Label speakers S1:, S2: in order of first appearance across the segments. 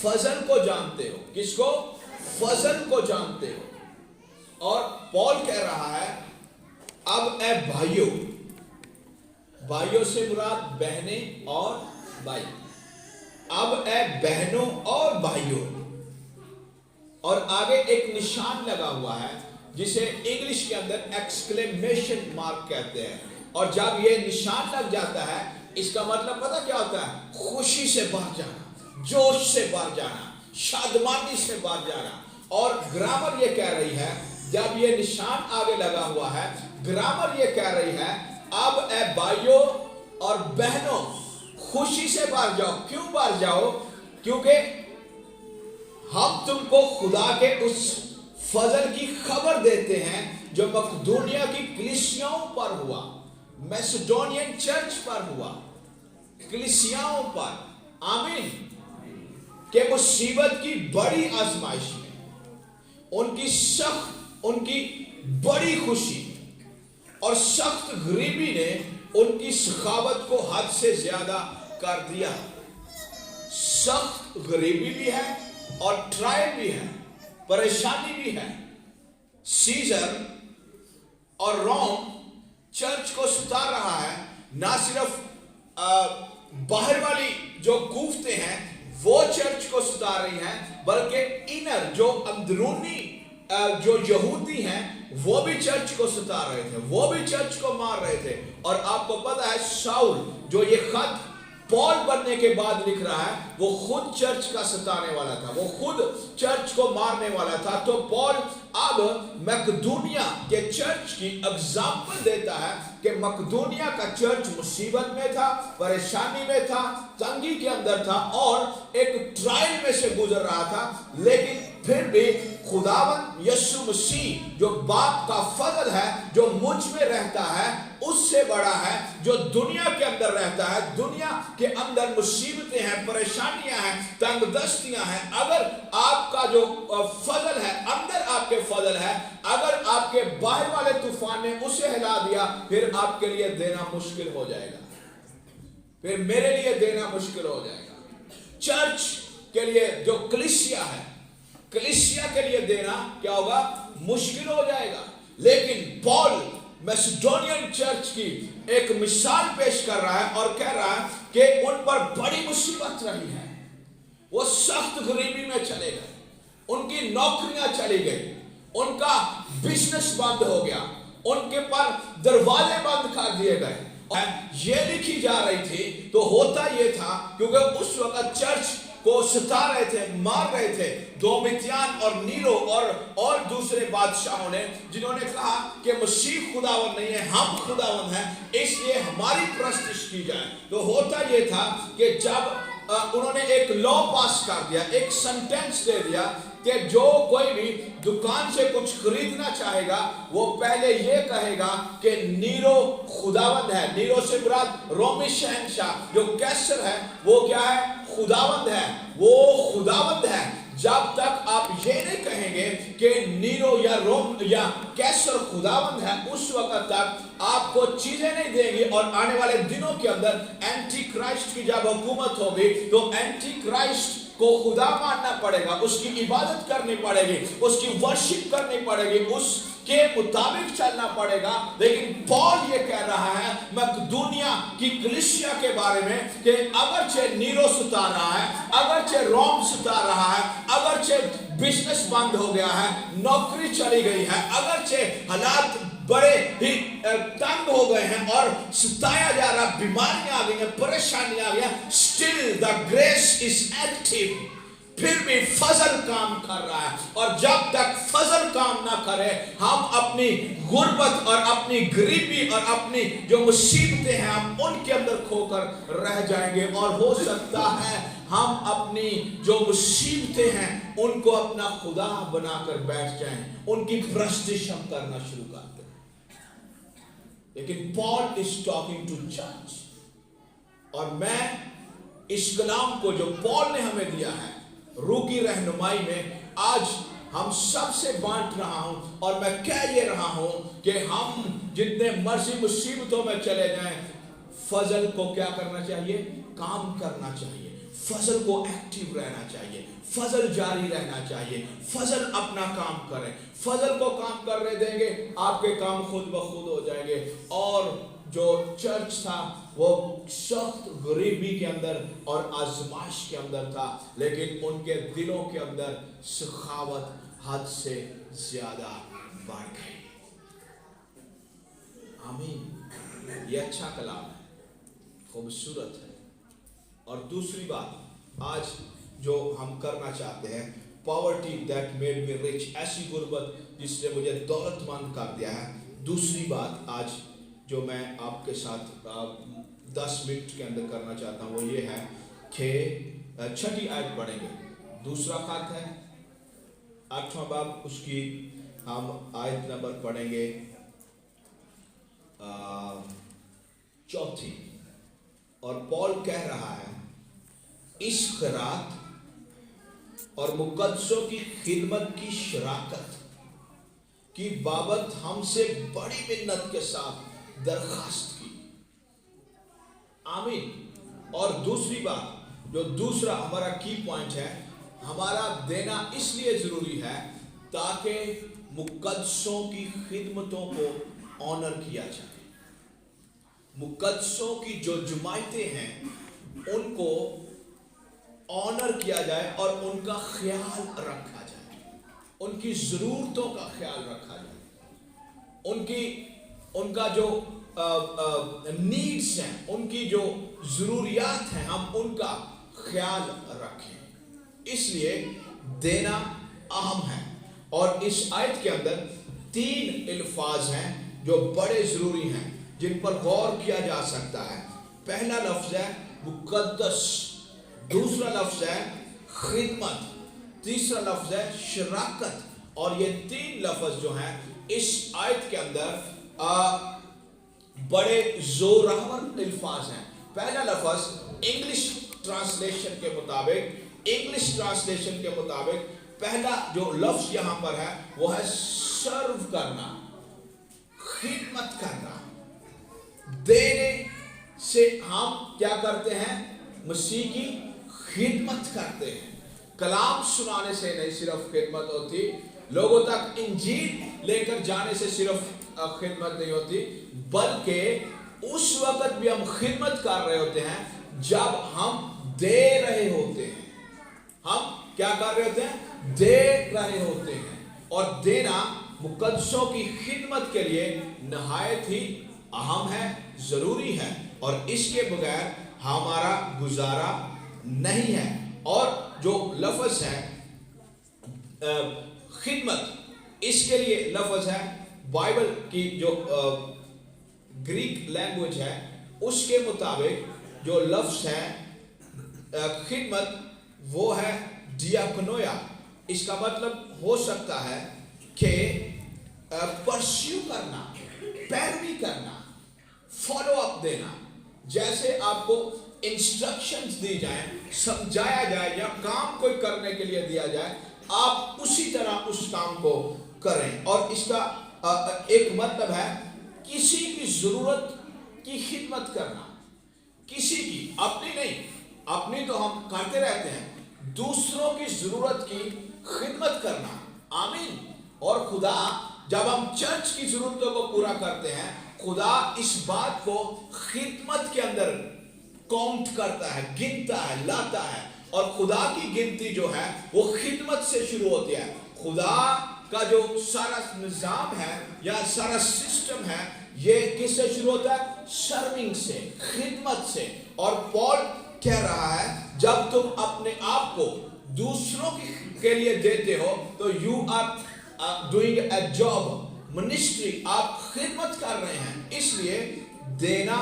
S1: فضل کو جانتے ہو. کس کو؟ فضل کو جانتے ہو. اور پال کہہ رہا ہے اب اے بھائیوں، بھائیوں سے مراد بہنیں اور بھائی، اب اے بہنوں اور بھائیوں. اور آگے ایک نشان لگا ہوا ہے جسے انگلش کے اندر ایکسکلیمیشن مارک کہتے ہیں. اور جب یہ نشان لگ جاتا ہے اس کا مطلب پتہ کیا ہوتا ہے؟ خوشی سے بھر جانا، جوش سے بھر جانا، شادمانی سے بھر جانا. اور گرامر یہ کہہ رہی ہے، جب یہ نشان آگے لگا ہوا ہے، گرامر یہ کہہ رہی ہے اب اے بھائیوں اور بہنوں خوشی سے بھر جاؤ. کیوں بھر جاؤ؟ کیونکہ ہم تم کو خدا کے اس فضل کی خبر دیتے ہیں جو مقدونیہ کی کلیسیاؤں پر ہوا، میسیڈونین چرچ پر ہوا، کلیسیاؤں پر. آمین. کہ مصیبت کی بڑی آزمائش میں ان کی بڑی خوشی اور سخت غریبی نے ان کی سخاوت کو حد سے زیادہ کر دیا. سخت غریبی بھی ہے اور ٹرائل بھی ہے، پریشانی بھی ہے. سیزر اور روم چرچ کو ستا رہا ہے. نہ صرف باہر والی جو قوتیں ہیں وہ چرچ کو ستا رہی ہیں، بلکہ انر جو اندرونی جو یہودی ہیں وہ بھی چرچ کو ستا رہے تھے، وہ بھی چرچ کو مار رہے تھے. اور آپ کو پتا ہے شاؤل جو یہ خط پال بننے کے بعد لکھ رہا ہے وہ خود چرچ کا ستانے والا تھا، وہ خود چرچ کو مارنے والا تھا. تو پال اب مقدونیہ کے چرچ کی اگزامپل دیتا ہے کہ مقدونیہ کا چرچ مصیبت میں تھا، پریشانی میں تھا، تنگی کے اندر تھا اور ایک ٹرائل میں سے گزر رہا تھا. لیکن پھر بھی خداوند یسوع مسیح جو باپ کا فضل ہے جو مجھ میں رہتا ہے اس سے بڑا ہے جو دنیا کے اندر رہتا ہے. دنیا کے اندر مصیبتیں ہیں، پریشانیاں ہیں، تنگ دستیاں ہیں. اگر آپ کا جو فضل ہے، اندر آپ کے فضل ہے، اگر آپ کے باہر والے طوفان نے اسے ہلا دیا پھر آپ کے لیے دینا مشکل ہو جائے گا، پھر میرے لیے دینا مشکل ہو جائے گا. چرچ کے لیے جو کلیسیا ہے، کلیسیا کے لیے دینا کیا ہوگا؟ مشکل ہو جائے گا. لیکن پال میسیڈونین چرچ کی ایک مثال پیش کر رہا ہے اور کہہ رہا ہے کہ ان پر بڑی مصیبت رہی ہے، وہ سخت غریبی میں چلے گئے، ان کی نوکریاں چلی گئی، ان کا بزنس بند ہو گیا، ان کے پر دروازے بند کر دیے گئے. یہ لکھی جا رہی تھی تو ہوتا یہ تھا کیونکہ اس وقت چرچ کو ستا رہے تھے، مار رہے تھے دومیتیان اور نیرو اور دوسرے بادشاہوں نے، جنہوں نے کہا کہ مسیح خداوند نہیں ہے، ہم خداوند ہیں، اس لیے ہماری پرستش کی جائے. تو ہوتا یہ تھا کہ جب انہوں نے ایک لا پاس کر دیا، ایک سنٹینس دے دیا کہ جو کوئی بھی دکان سے کچھ خریدنا چاہے گا وہ پہلے یہ کہے گا کہ نیرو خداوند ہے. نیرو سے مراد رومی شہنشاہ جو کیسر ہے وہ کیا ہے؟ خداوند ہے، وہ خداوند ہے. جب تک آپ یہ نہیں کہیں گے کہ نیرو یا روم یا کیسر خداوند ہے اس وقت تک آپ کو چیزیں نہیں دیں گی. اور آنے والے دنوں کے اندر اینٹی کرائسٹ کی جب حکومت ہوگی تو اینٹی کرائسٹ کو خدا ماننا پڑے گا، اس کی عبادت کرنی پڑے گی، اس کی ورشپ کرنی پڑے گی، اس کے مطابق چلنا پڑے گا. لیکن پال یہ کہہ رہا ہے مقدونیہ کی کلیسیا کے بارے میں کہ اگرچہ نیرو ستا رہا ہے، اگرچہ روم ستا رہا ہے، اگرچہ بزنس بند ہو گیا ہے، نوکری چلی گئی ہے، اگرچہ حالات بڑے ہی تنگ ہو گئے ہیں اور ستایا جا رہا، بیماریاں آ گئی ہیں، پریشانیاں آ گئی ہیں، still the grace is active. پھر بھی فضل کام کر رہا ہے. اور جب تک فضل کام نہ کرے ہم اپنی غربت اور اپنی غریبی اور اپنی جو مصیبتیں ہیں ہم ان کے اندر کھو کر رہ جائیں گے. اور ہو سکتا ہے ہم اپنی جو مصیبتیں ہیں ان کو اپنا خدا بنا کر بیٹھ جائیں، ان کی پرستش ہم کرنا شروع کر دیں. لیکن پال is talking to church. اور میں اس کلام کو جو پال نے ہمیں دیا ہے روح کی رہنمائی میں آج ہم سب سے بانٹ رہا ہوں اور میں کہہ یہ رہا ہوں کہ ہم جتنے مرضی مصیبتوں میں چلے جائیں فضل کو کیا کرنا چاہیے؟ کام کرنا چاہیے. फजल को एक्टिव रहना चाहिए, फजल जारी रहना चाहिए, फजल अपना काम करें। फजल को काम करने देंगे, आपके काम खुद ब खुद हो जाएंगे। और जो चर्च था वो सख्त गरीबी के अंदर और आजमाइश के अंदर था, लेकिन उनके दिलों के अंदर सखावत हद से ज्यादा बढ़ गई। आमीन। ये अच्छा कलाम है, खूबसूरत है। और दूसरी बात आज जो हम करना चाहते हैं, poverty that made me rich, ऐसी गुर्बत जिसने मुझे दौलतमंद कर दिया है। दूसरी बात आज जो मैं आपके साथ 10 मिनट के अंदर करना चाहता हूँ वो ये है कि 6ठी आयत पढ़ेंगे। दूसरा खत है 8वां बाब, उसकी हम आयत नंबर पढ़ेंगे 4। और पॉल कह रहा है, इस खैरात और मुकद्दसों की खिदमत की शराकत की बाबत हमसे बड़ी मिन्नत के साथ दरखास्त की। आमीन। और दूसरी बात, जो दूसरा हमारा की पॉइंट है, हमारा देना इसलिए जरूरी है ताकि मुकद्दसों की खिदमतों को ऑनर किया जाए। मुकद्दसों की जो जुमाइतें हैं उनको ऑनर किया जाए और उनका ख्याल रखा जाए, उनकी ज़रूरतों का ख्याल रखा जाए, उनका जो नीड्स हैं, उनकी जो ज़रूरियात हैं, हम उनका ख्याल रखें। इसलिए देना अहम है। और इस आयत के अंदर 3 अल्फाज हैं जो बड़े ज़रूरी हैं, जिन पर गौर किया जा सकता है। पहला लफ्ज़ है मुकद्दस, दूसरा लफ्ज़ है खिदमत, तीसरा लफ्ज़ है शराकत। और ये 3 लफ्ज़ जो हैं इस आयत के अंदर बड़े जोरावर अल्फाज हैं। पहला लफ्ज़ इंग्लिश ट्रांसलेशन के मुताबिक पहला जो लफ्ज़ यहाँ पर है वो है सर्व करना, खिदमत करना। देने से हम क्या करते हैं? मसीह की खिदमत करते हैं। कलाम सुनाने से नहीं सिर्फ खिदमत होती, लोगों तक इंजील लेकर जाने से सिर्फ खिदमत नहीं होती, बल्कि उस वक्त भी हम खिदमत कर रहे होते हैं जब हम दे रहे होते हैं। हम क्या कर रहे होते हैं? दे रहे होते हैं। और देना मुकद्दसों की खिदमत के लिए नहायत ही अहम है, जरूरी है, और इसके बगैर हमारा गुजारा नहीं है। और जो लफ्ज़ है खिदमत, इसके लिए लफ्ज़ है बाइबल की जो ग्रीक लैंग्वेज है उसके मुताबिक जो लफ्ज़ है खिदमत वो है डियाकोनोया। इसका मतलब हो सकता है कि परस्यू करना, पैरवी करना, फॉलो अप देना। जैसे आपको इंस्ट्रक्शंस दी जाए, समझाया जाए या काम कोई करने के लिए दिया जाए, आप उसी तरह उस काम को करें। और इसका एक मतलब है किसी की जरूरत की खिदमत करना, किसी की, अपनी नहीं, अपनी तो हम करते रहते हैं, दूसरों की जरूरत की खिदमत करना। आमीन। और खुदा जब हम चर्च की जरूरतों को पूरा करते हैं, खुदा इस बात को खिदमत के अंदर काउंट करता है, गिनता है, लाता है। और खुदा की गिनती जो है वो खिदमत से शुरू होती है। खुदा का जो सारा निजाम है या सारा सिस्टम है, ये किससे शुरू होता है? सर्विंग से, खिदमत से। और पॉल कह रहा है जब तुम अपने आप को दूसरों के लिए देते हो तो you are doing a job, ministry, आप खिदमत कर रहे हैं। इसलिए देना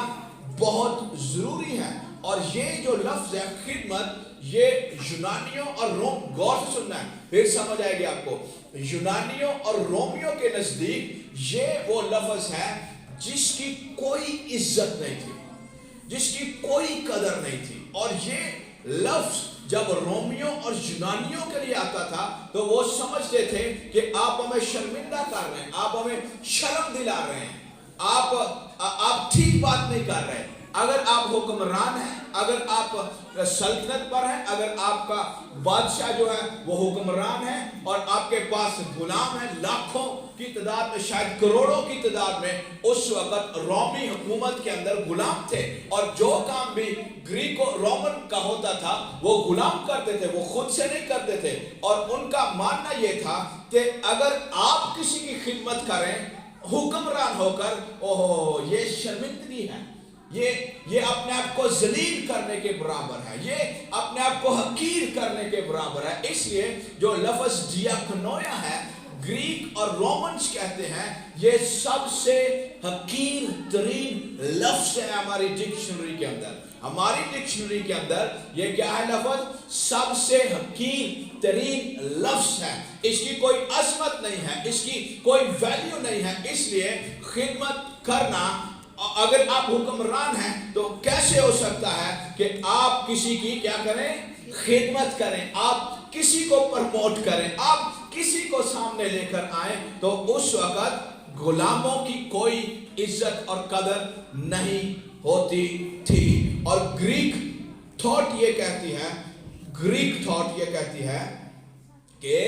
S1: बहुत जरूरी है। और ये जो लफ्ज है खिदमत, ये यूनानियों और रोम, गौर से सुनना है फिर समझ आएगी आपको, यूनानियों और रोमियों के नजदीक ये वो लफ्ज है जिसकी कोई इज्जत नहीं थी, जिसकी कोई कदर नहीं थी। और ये लफ्ज जब रोमियों और यूनानियों के लिए आता था तो वो समझते थे कि आप हमें शर्मिंदा कर रहे हैं, आप हमें शर्म दिला रहे हैं, आप ठीक बात नहीं कर रहे, अगर आप हुक्मरान हैं, अगर आप सल्तनत पर हैं, अगर आपका बादशाह जो है वो हुक्मरान है और आपके पास गुलाम है लाखों की तादाद में, शायद करोड़ों की तादाद में, उस वक्त रोमी हुकूमत के अंदर गुलाम थे और जो काम भी ग्रीको रोमन का होता था वो गुलाम करते थे, वो खुद से नहीं करते थे। और उनका मानना यह था कि अगर आप किसी की खिदमत करें हुक्मरान होकर, ओहो ये शर्मिंदगी है, ये अपने आप को जलील करने के बराबर है, ये अपने आप को हकीर करने के बराबर है। इसलिए जो लफ्ज डियाकोनिया है, ग्रीक और रोमन्स कहते हैं, ये सबसे हकीर तरीन लफ्ज है हमारी डिक्शनरी के अंदर। हमारी डिक्शनरी के अंदर ये क्या है लफ्ज? सबसे हकीर तरीन लफ्ज है। इसकी कोई अजमत नहीं है, इसकी कोई वैल्यू नहीं है। इसलिए खिदमत करना, अगर आप हुक्मरान हैं तो कैसे हो सकता है कि आप किसी की क्या करें? खिदमत करें, आप किसी को प्रमोट करें, आप किसी को सामने लेकर आए। तो उस वक्त गुलामों की कोई इज्जत और कदर नहीं होती थी। और ग्रीक थॉट ये कहती है कि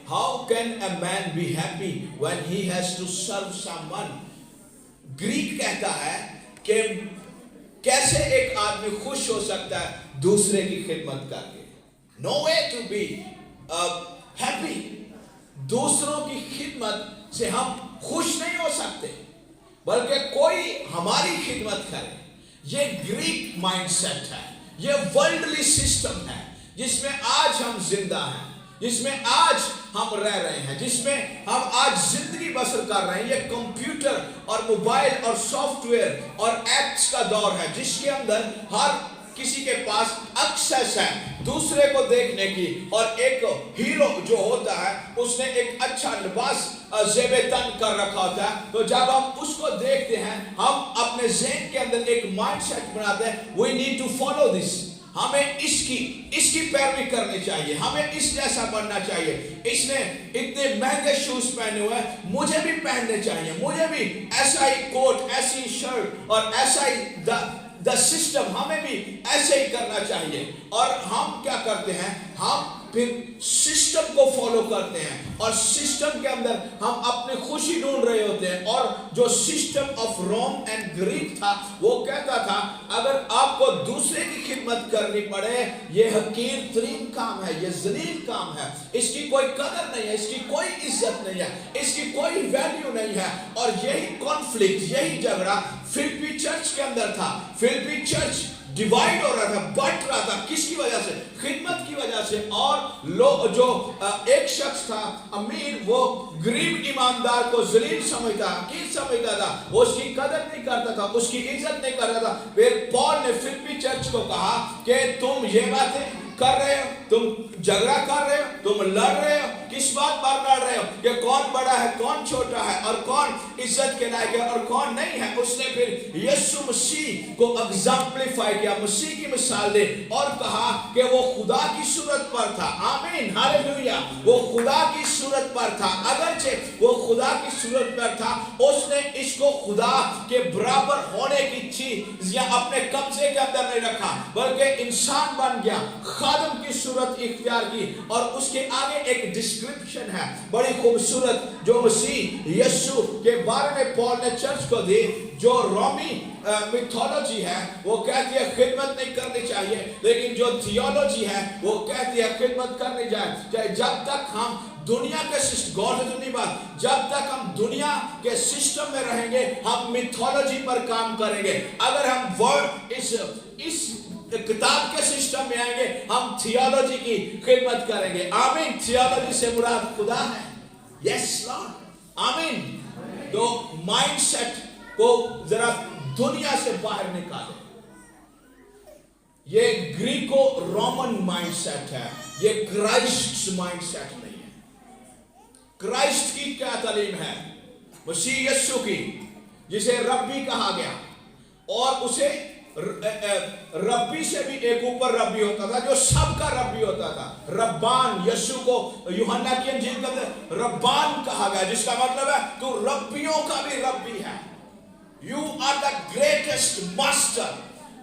S1: how can a man be happy when he has to serve someone. Greek कहता है कि कैसे एक आदमी खुश हो सकता है दूसरे की खिदमत करके। No way to be happy. दूसरों की खिदमत से हम खुश नहीं हो सकते, बल्कि कोई हमारी खिदमत करे। ये ग्रीक माइंडसेट है, ये वर्ल्डली सिस्टम है जिसमें आज हम जिंदा हैं, जिसमें आज हम रह रहे हैं, जिसमें हम आज जिंदगी बसर कर रहे हैं। ये कंप्यूटर और मोबाइल और सॉफ्टवेयर और एप्स का दौर है जिसके अंदर हर किसी के पास एक्सेस है दूसरे को देखने की। और एक हीरो जो होता है उसने एक अच्छा लिबास ज़ेबे तन कर रखा होता है, तो जब हम उसको देखते हैं हम अपने ज़हन के अंदर एक माइंडसेट बनाते हैं, we need to follow this. हमें इसकी पैरवी करनी चाहिए, हमें इस जैसा बनना चाहिए। इसने इतने महंगे शूज पहने हुए हैं, मुझे भी पहनने चाहिए, मुझे भी ऐसा ही कोट, ऐसी शर्ट और ऐसा ही द सिस्टम, हमें भी ऐसे ही करना चाहिए। और हम क्या करते हैं? हम फिर सिस्टम को फॉलो करते हैं और सिस्टम के अंदर हम अपनी खुशी ढूंढ रहे होते हैं। और जो system of Rome and Greek था वो कहता था अगर आपको दूसरे की खिदमत करनी पड़े, ये हकीर तरीन काम है, ये जलील काम है, इसकी कोई कदर नहीं है, इसकी कोई इज्जत नहीं है, इसकी कोई वैल्यू नहीं है। और यही कॉन्फ्लिक्ट, यही झगड़ा फिलिप्पी चर्च के अंदर था। फिलिप्पी चर्च डिवाइड हो रहा था, बट रहा था। किसकी वजह से? खिदमत की वजह से। और लोग जो एक शख्स था अमीर, वो गरीब ईमानदार को जलील समझता था, वो उसकी कदर नहीं करता था, उसकी इज्जत नहीं करता था। फिर पॉल ने फिलिप्पी चर्च को कहा कि तुम ये बातें कर रहे हो, तुम झगड़ा कर रहे हो, तुम लड़ रहे हो, किस बात पर लड़ रहे हो कि कौन बड़ा है, कौन छोटा है, और कौन इज्जत के लायक है और कौन नहीं है। उसने फिर यीशु मसीह को एग्जाम्पलीफाई किया, मसीह की मिसाल दे और कहा कि वो खुदा की सूरत पर था। आमीन, हालेलुया। वो खुदा की सूरत पर था, अगरचे वो खुदा की सूरत पर था, उसने इसको खुदा के बराबर होने की चीज या अपने कब्जे के अंदर नहीं रखा, बल्कि इंसान बन गया, खादम की सूरत इख्तियार की। और उसके आगे एक डिस्क्रिप्शन है बड़ी खूबसूरत जो मसीह यीशु के बारे में पॉल ने चर्च को दी। जो रोमी मिथोलॉजी है वो कहती है खिदमत नहीं करनी चाहिए, लेकिन जो थियोलॉजी है वो कहती है खिदमत करनी चाहिए। जब तक हम दुनिया के सिस्टम, गौर से सुनिए बात, जब तक हम दुनिया के सिस्टम में रहेंगे हम मिथोलॉजी पर काम करेंगे। अगर हम वर्ड इस किताब के सिस्टम में आएंगे हम थियोलॉजी की खिदमत करेंगे। आमीन। थियोलॉजी से मुराद खुदा है। यस लॉर्ड, आमीन। तो माइंडसेट को जरा दुनिया से बाहर निकाले। ये ग्रीको रोमन माइंडसेट है, ये क्राइस्ट माइंडसेट नहीं है। क्राइस्ट की क्या तालीम है? मसीह यीशु की, जिसे रब्बी कहा गया, और उसे रब्बी से भी एक ऊपर रब्बी होता था जो सबका रब्बी होता था। रब्बान, यीशु को यूहन्ना की इंजील के अंदर रब्बान कहा गया, जिसका मतलब है तू रब्बियों का भी रब्बी है। You are the greatest master.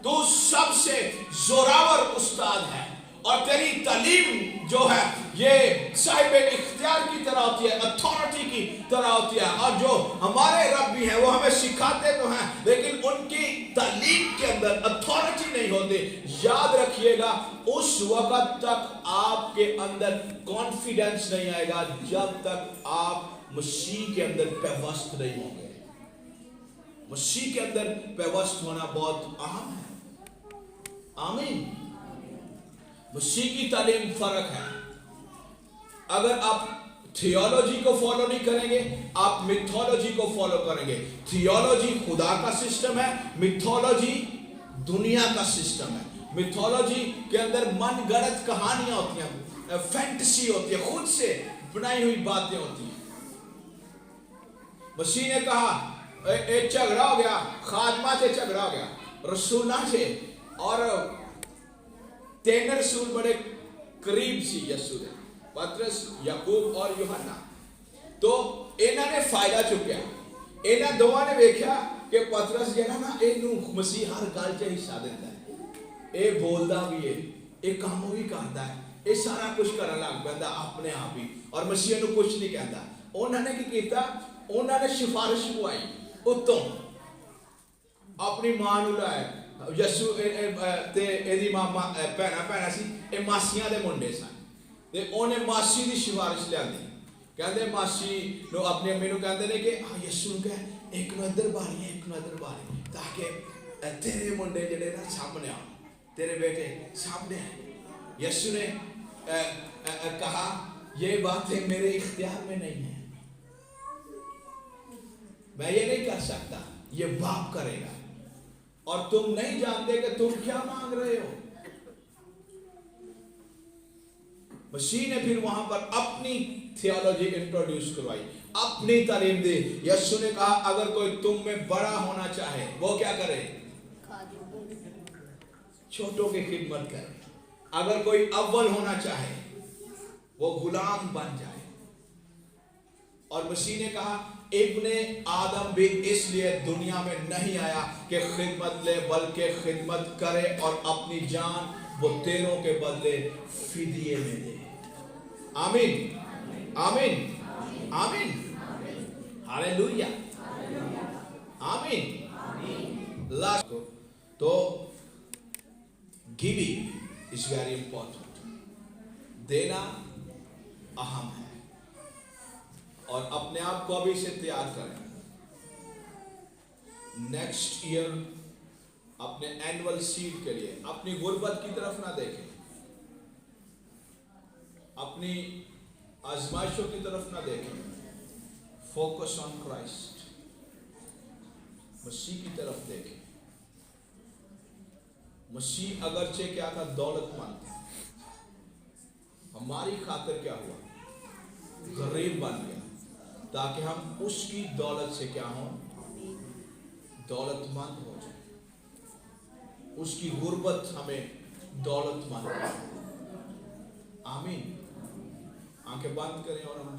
S1: तू सबसे जोरावर उस्ताद है और तेरी तालीम जो है ये साहिब इख्तियार की तरह होती है, अथॉरिटी की तरह होती है। और जो हमारे रब भी हैं वो हमें सिखाते तो हैं, लेकिन उनकी तालीम के अंदर अथॉरिटी नहीं होती। याद रखिएगा, उस वक्त तक आपके अंदर कॉन्फिडेंस नहीं आएगा जब तक आप मसीह के अंदर पेवस्त नहीं होंगे। मसीह के अंदर पेवस्त होना बहुत अहम है। आमीन। मसीह की तालीम फर्क है। अगर आप थियोलॉजी को फॉलो नहीं करेंगे, आप मिथोलॉजी को फॉलो करेंगे। थियोलॉजी खुदा का सिस्टम है, मिथोलॉजी दुनिया का सिस्टम है। मिथोलॉजी के अंदर मनगढ़ंत कहानियां होती हैं, फैंटेसी होती है, खुद से बनाई हुई बातें होती हैं। मसीह ने कहा एक झगड़ा हो गया, खादमा से झगड़ा हो गया, रसूला से, और तीन रसूल बड़े करीब सी यसू दे, पतरस, याकूब और यूहन्ना। तो इन्होंने फायदा चुकिया। इन्होंने दोवां ने देखा कि पतरस जरा ना इनू मसीह हर गल च हिस्सा देता है, ये बोलता भी है, ये काम भी करता है, ये सारा कुछ करने लग पैंदा अपने आप ही, और मसीह नू कुछ नहीं कहता। उन्होंने की कीता, उन्होंने सिफारिश बुआई उत्तों अपनी मां नू लाया। यसू ते एदी मामा भैणा सी, ये मासियां दे मुंडे सन, ते ओने मासी दी सिफारिश लियांदी। कहंदे मासी नो अपनी अम्मी नू कहंदे ने कि यसू नू कह एक नू इधर बारी, एक नू इधर बारी, ताकि तेरे मुंडे जेडे ना सामने आ, तेरे बेटे सामने आए। यसू ने कहा ये बातें मेरे इख्तियार में नहीं है, मैं ये नहीं कर सकता, ये बाप करेगा, और तुम नहीं जानते कि तुम क्या मांग रहे हो। मसीह ने फिर वहां पर अपनी थियोलॉजी इंट्रोड्यूस करवाई, अपनी तालीम दी। यीशु ने कहा अगर कोई तुम में बड़ा होना चाहे वो क्या करे, छोटों की खिदमत करे। अगर कोई अव्वल होना चाहे वो गुलाम बन जाए। और मसीह ने कहा इब्ने आदम भी इसलिए दुनिया में नहीं आया कि खिदमत ले, बल्कि खिदमत करे और अपनी जान वो तेरों के बदले फिदिये में दे। आमीन, आमीन, आमीन, हालेलुया, आमीन। लास्ट को तो गिविंग इज वेरी इंपॉर्टेंट, देना अहम है, और अपने आप को अभी से तैयार करें। नेक्स्ट ईयर अपने एनुअल सीड के लिए अपनी गुर्बत की तरफ ना देखें, अपनी आजमाइशों की तरफ ना देखें। फोकस ऑन क्राइस्ट, मसीह की तरफ देखें। मसीह अगरचे क्या था, दौलतमंद, हमारी खातिर क्या हुआ, गरीब बन गया, ताकि हम उसकी दौलत से क्या हो, दौलतमंद हो जाए। उसकी गुर्बत हमें दौलतमंद। आमीन। आंखें बंद करें और हम